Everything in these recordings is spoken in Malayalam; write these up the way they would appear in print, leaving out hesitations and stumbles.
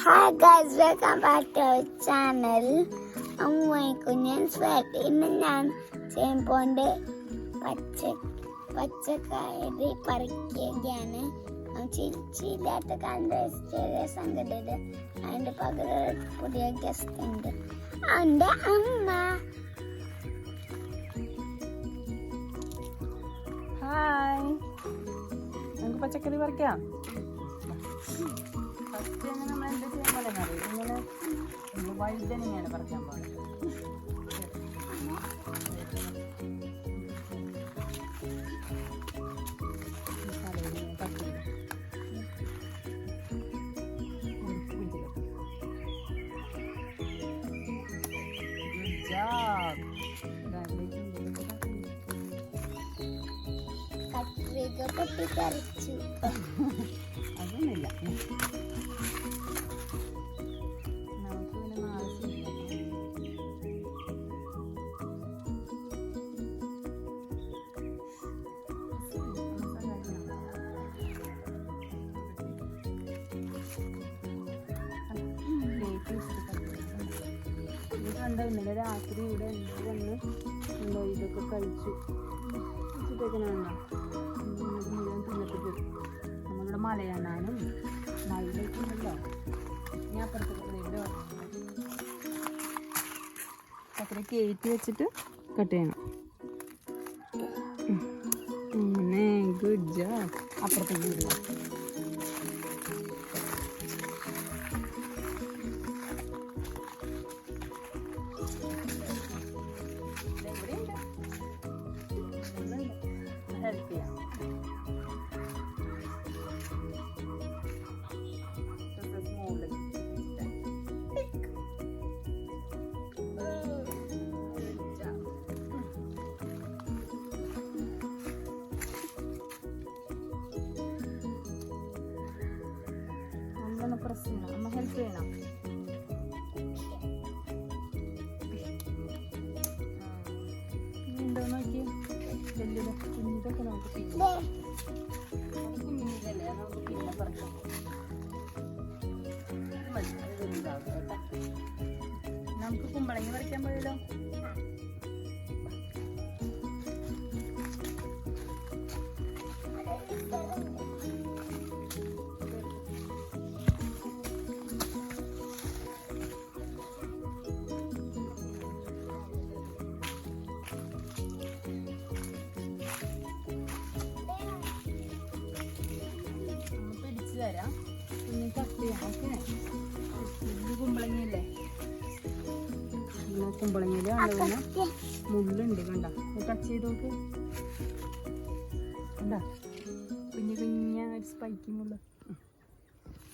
Hi guys, welcome back to our channel. കുഞ്ഞൻ സ്വാറ്റ്. ഇന്ന് ഞാൻ ചേമ്പോണ്ട് പച്ചക്കറി പറിക്കുകയാണ്. ചില്ലാത്ത കണ്ട സംഘടന അതിൻ്റെ പകരം പുതിയ ഗസ്റ്റ് ഉണ്ട്, എൻ്റെ അമ്മ. ഹായ്, നമുക്ക് പച്ചക്കറി പറിക്കാം. ഫസ്റ്റ് എങ്ങനെ നമ്മൾ എന്താ ചെയ്യാൻ പാടില്ല, ഇങ്ങനെ വഴുതനങ്ങയാണ് പറിക്കാൻ പാടുള്ളത്. പൊട്ടിക്കരച്ചു അതൊന്നുമില്ല, നമുക്ക് പിന്നെ ആവശ്യമില്ല. ഇത് കണ്ടോ, ഇന്നലെ രാത്രി ഇവിടെ എന്തോ വന്ന് എന്തോ ഇതൊക്കെ കഴിച്ചു വെച്ചിട്ടേക്കണുണ്ടോ. നമ്മളിവിടെ മലയണ്ണാനും മയിലൊക്കെയുണ്ടല്ലോ. ഞാൻ അപ്പുറത്തേക്ക് ഇവിടെ അത്ര കയറ്റി വെച്ചിട്ട് കട്ട് ചെയ്യണം. അങ്ങനെ ഗുഡ് ജോബ്. അപ്പുറത്തേക്ക് വിടുക. ഹെൽപ്പ് ചെയ്യാം. പ്രസ് ചെയ്യണം, അമ്മ ഹെൽപ്പ് ചെയ്യണം. ഉണ്ടോ നോക്കി, വലിയത് കുഞ്ഞിതൊക്കെ നമുക്ക് കുഞ്ഞിതല്ലേ, നമുക്ക് പിന്നെ പറിക്കാം. നമുക്ക് കുമ്പളങ്ങി പറിക്കാൻ പോയല്ലോ. തരാം, കുഞ്ഞി കട്ട് ചെയ്യാം. ഓക്കെ, കുമ്പളങ്ങിയല്ലേ, കുമ്പളങ്ങിയില് കണ്ടു മുള്ളുണ്ട്, കണ്ട ടച്ച് ചെയ്ത് നോക്ക്. കണ്ട കുഞ്ഞു കുഞ്ഞ സ്പൈക്കി മുള്ള.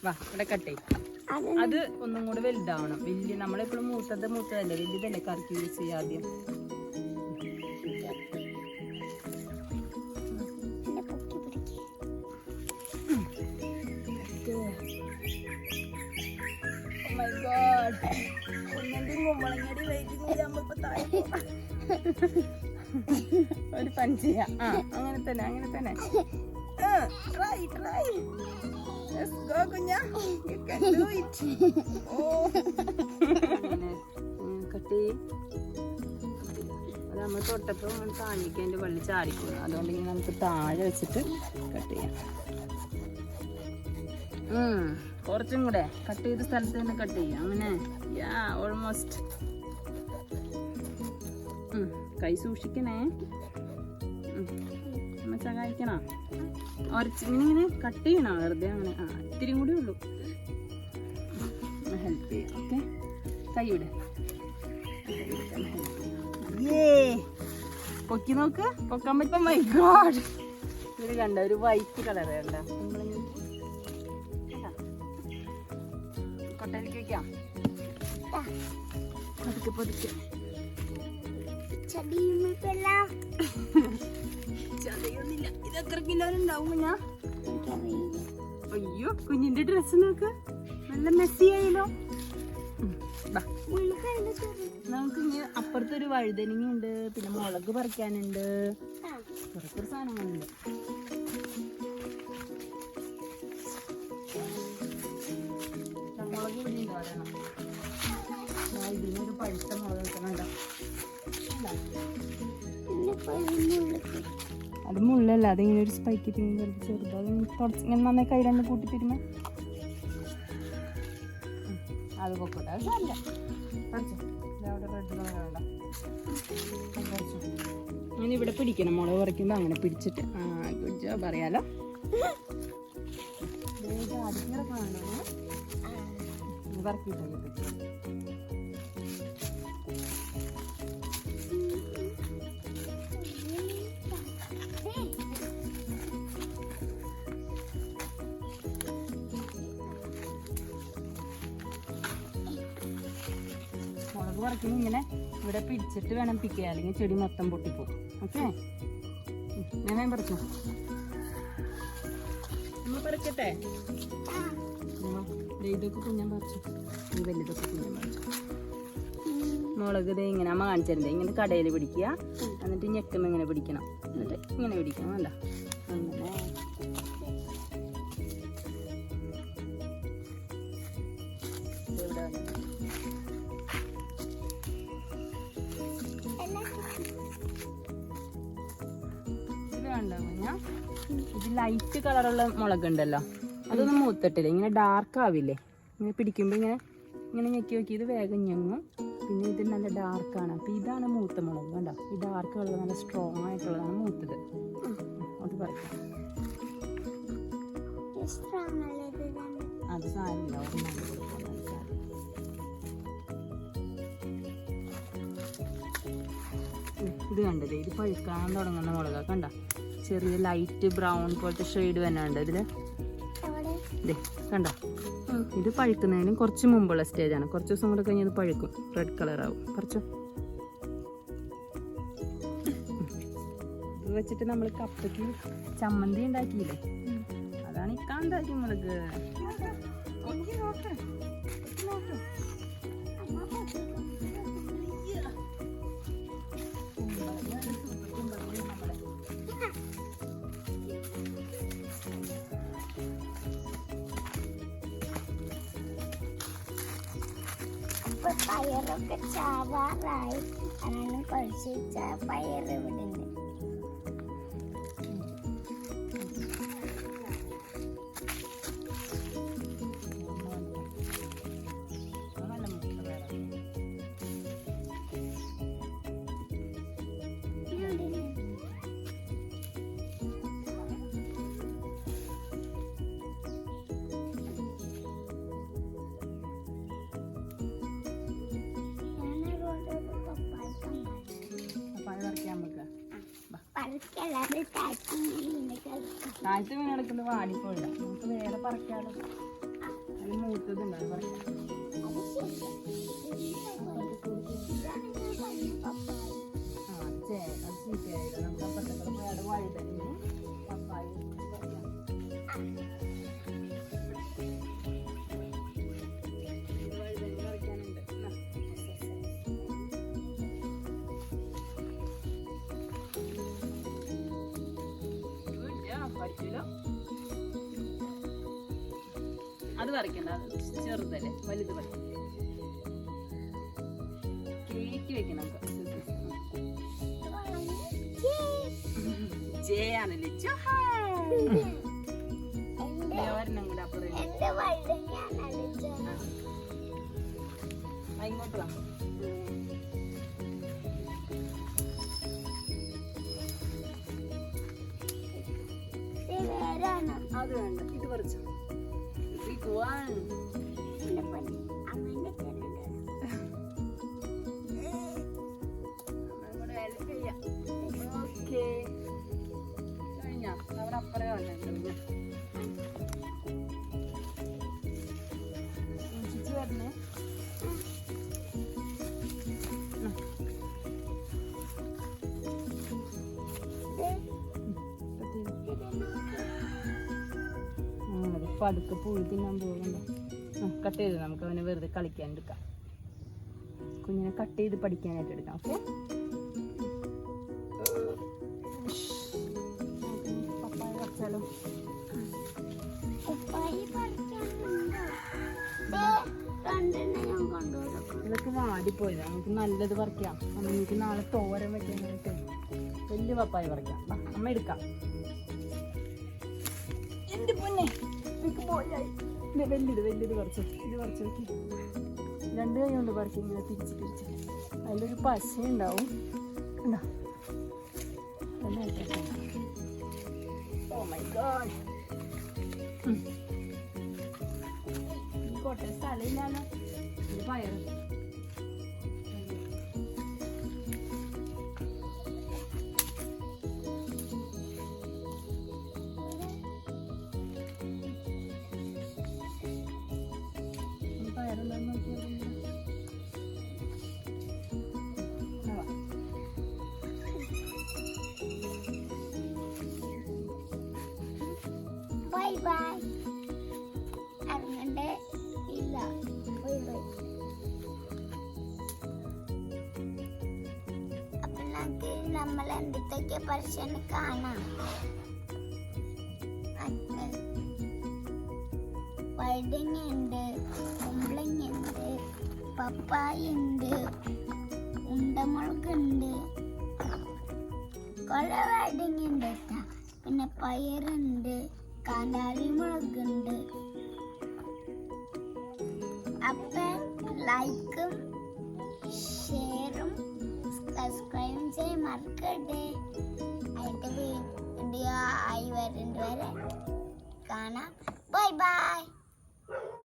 വാ ഇവിടെ കട്ട് ചെയ്യും. അത് ഒന്നും കൂടെ വലുതാവണം. വലിയ നമ്മളെപ്പോഴും മൂത്തതല്ലേ, വലുതല്ലേ കറിക്ക് യൂസ് ചെയ്യുക. ആദ്യം ഒരു പഞ്ച് ചെയ്യാം. അങ്ങനെ തന്നെ, അങ്ങനെ തന്നെ. കട്ട് ചെയ്യും. അത് നമ്മൾ തൊട്ടപ്പോൾ താഴേക്ക് അതിൻ്റെ വള്ളി ചാടിക്കണം. അതുകൊണ്ട് ഇങ്ങനെ നമുക്ക് താഴെ വെച്ചിട്ട് കട്ട് ചെയ്യാം. കുറച്ചും കൂടെ കട്ട് ചെയ്ത സ്ഥലത്ത് തന്നെ കട്ട് ചെയ്യാം. അങ്ങനെ ഓൾമോസ്റ്റ്. കൈ സൂക്ഷിക്കണേ, അമ്മ സഹായിക്കണ. ഇങ്ങനെ കട്ട് ചെയ്യണോ വെറുതെ? അങ്ങനെ ഇത്തിരി കൂടി ഉള്ളൂ. ഹെൽപ്പ് ചെയ്യാം. ഓക്കെ, കൈ വിടെ. പൊക്കി നോക്ക്, പൊക്കാൻ പറ്റും. മൈ ഗോഡ്, ഇത് കണ്ട ഒരു വൈറ്റ് കളർ കണ്ട. കൊട്ടയിലേക്ക് വെക്കാം. പതുക്കെ പതുക്കെ. ചതയൊന്നുമില്ല. ഇത് എത്ര കിലോ ഉണ്ടാവും കുഞ്ഞാ? അയ്യോ, കുഞ്ഞിന്റെ ഡ്രസ് നോക്ക്, നല്ല മെസ്സി ആയല്ലോ. നമുക്ക് ഇങ്ങനെ അപ്പുറത്തൊരു വഴുതനങ്ങ ഉണ്ട്, പിന്നെ മുളക് പറിക്കാനുണ്ട്, കുറച്ച് സാധനങ്ങളുണ്ട്. മുളക് ഇതിനൊരു പഴുത്ത മുളക് കിട്ടണുണ്ടോ? അത് മുള്ളല്ല, അതിങ്ങനെ ഒരു സ്പൈക്കി തിങ്ങി ചെറുത്. അത് ഇങ്ങനെ നന്നായി കൈ രണ്ട് കൂട്ടി തരുമ്പോ അത് പൊക്കോട്ടെ. അത് അല്ല അവിടെ റെഡ് കളറുണ്ട. അങ്ങനെ ഇവിടെ പിടിക്കണം, മുളക് പറിക്കുമ്പോൾ അങ്ങനെ പിടിച്ചിട്ട്. ഗുഡ് ജോബ് അറിയാലോ. പറക്കിയിട്ടല്ലേ മുളക് പറിക്കുമ്പോൾ ഇങ്ങനെ ഇവിടെ പിടിച്ചിട്ട് വേണം പിക്കുക, അല്ലെങ്കിൽ ചെടി മൊത്തം പൊട്ടിപ്പോകും. ഓക്കെ, ഞാൻ പറിച്ചോ. നമ്മൾ പറിക്കട്ടെ. ഇതൊക്കെ കുഞ്ഞാൻ പറിച്ചു, ഈ വലുതൊക്കെ കുഞ്ഞാൻ പറിച്ചു. മുളക് ഇതേ ഇങ്ങനെ അമ്മ കാണിച്ചിട്ടുണ്ട്. ഇങ്ങനെ കടയിൽ പിടിക്കുക, എന്നിട്ട് ഞെക്കുമ്പോൾ ഇങ്ങനെ പിടിക്കണം, എന്നിട്ട് ഇങ്ങനെ പിടിക്കണം. അല്ല അങ്ങനെ ഇത് കണ്ടോ കുഞ്ഞാ? ഇത് ലൈറ്റ് കളറുള്ള മുളകുണ്ടല്ലോ, അതൊന്നും മൂത്തിട്ടില്ല. ഇങ്ങനെ ഡാർക്ക് ആവില്ലേ, ഇങ്ങനെ പിടിക്കുമ്പോൾ ഇങ്ങനെ ഇങ്ങനെ ഞെക്കി നോക്കി ഇത് വേഗം ഞെങ്ങും. പിന്നെ ഇത് നല്ല ഡാർക്കാണ്. അപ്പം ഇതാണ് മൂത്ത മുളക്. കണ്ടോ, ഈ ഡാർക്ക് കളർ നല്ല സ്ട്രോങ് ആയിട്ടുള്ളതാണ് മൂത്തത്. അത് പറയാം, അത് സാരില്ല. ഇത് കണ്ടത്, ഇത് പഴുക്കാൻ തുടങ്ങുന്ന മുളകാ. കണ്ട, ചെറിയ ലൈറ്റ് ബ്രൗൺ പോലത്തെ ഷെയ്ഡ് തന്നെ ഉണ്ട് ഇതില്. കണ്ടോ, ഇത് പഴുക്കുന്നതിനും കുറച്ച് മുമ്പുള്ള സ്റ്റേജാണ്. കുറച്ച് ദിവസം കൂടെ കഴിഞ്ഞ് ഇത് പഴുക്കും, റെഡ് കളറാവും. കുറച്ചോ ഇത് വെച്ചിട്ട് നമ്മൾ കപ്പയ്ക്ക് ചമ്മന്തി ഉണ്ടാക്കിയില്ലേ, അതാണ് ഈ കാന്താരി മുളക്. പയറൊക്കെ ചാവാറായി, അങ്ങനെ കുറച്ച് പയർ ഇവിടെ ഉണ്ട്. താഴത്തെ മീൻ കിടക്കുന്നത് വാടിപ്പോയില്ല, നമുക്ക് വേറെ പറിക്കാലോ. അത് മൂത്തതുണ്ടാവും പറിക്കാം. അത് ചീത്തയായില്ല. നമുക്ക് അപ്പുറത്തേക്ക് പോയി അവിടെ വഴുതനയും പപ്പായും പറിക്കാം. വഴുതന പറിക്കാനുണ്ട്. അത് പറിക്കണ്ട, അത് ചെറുതല്ലേ, വലുത് പറിക്കും. കേക്ക് വെക്കണം. ജയാണല്ലേ ഒരെണ്ണം കൂടെ അപ്പുറം ഇങ്ങോട്ട് വാ. അത് വേണ്ട, ഇത് പറിച്ചു. കഴിഞ്ഞ അവിടെ അപ്പുറം വരണേ വരണേ. പതുക്കെ പുഴി തിന്നാൻ പോകണ്ട. കട്ട് ചെയ്ത് നമുക്ക് അവനെ വെറുതെ കളിക്കാൻ എടുക്കാം. കുഞ്ഞിനെ കട്ട് ചെയ്ത് പഠിക്കാനായിട്ട് എടുക്കാം. ഓക്കെ, പപ്പായ പറിച്ചാലോ? വാടിപ്പോയത്. നമുക്ക് നല്ലത് പറിക്കാം. നമുക്ക് നാളെ തോരൻ വെക്കാനായിട്ട് വലിയ പപ്പായ പറിക്കാം. അമ്മ എടുക്കാം. എന്റെ പൊന്നെ എനിക്ക് പോയായി. വലിയത് പറിച്ചു. ഇത് പറിച്ചു നോക്കി. 2 കൈ കൊണ്ട് പറിച്ചു. ഇങ്ങനെ തിരിച്ച് അതിലൊരു പശ ഉണ്ടാവും. ഉണ്ടോ? Oh my god. കോട്ടെ സ്ഥലമില്ലാലോ. ഇത് പയറ്. പയറുണ്ടെന്ന് നോക്കിയാൽ ബൈ ബൈ. അങ്ങനെ ഇല്ല. Bye bye. അപ്പൊ നമുക്ക് നമ്മൾ എന്തൊക്കെ പരിശീലനം കാണാം. വഴുതങ്ങ ഉണ്ട്, കുമ്പളങ്ങ ഉണ്ട്, പപ്പായ ഉണ്ട്, ഉണ്ടമുളകുണ്ട്, കുറെ വഴുതങ്ങ ഉണ്ട് കേട്ടോ. പിന്നെ പയറുണ്ട്, കാന്താരി മുളകുണ്ട്. അപ്പം ലൈക്കും ഷെയറും സബ്സ്ക്രൈബും ചെയ്യാൻ മറക്കരുത്. അതിൻ്റെ വീഡിയോ ആയി വരുന്നത് വരെ കാണാം. Bye bye.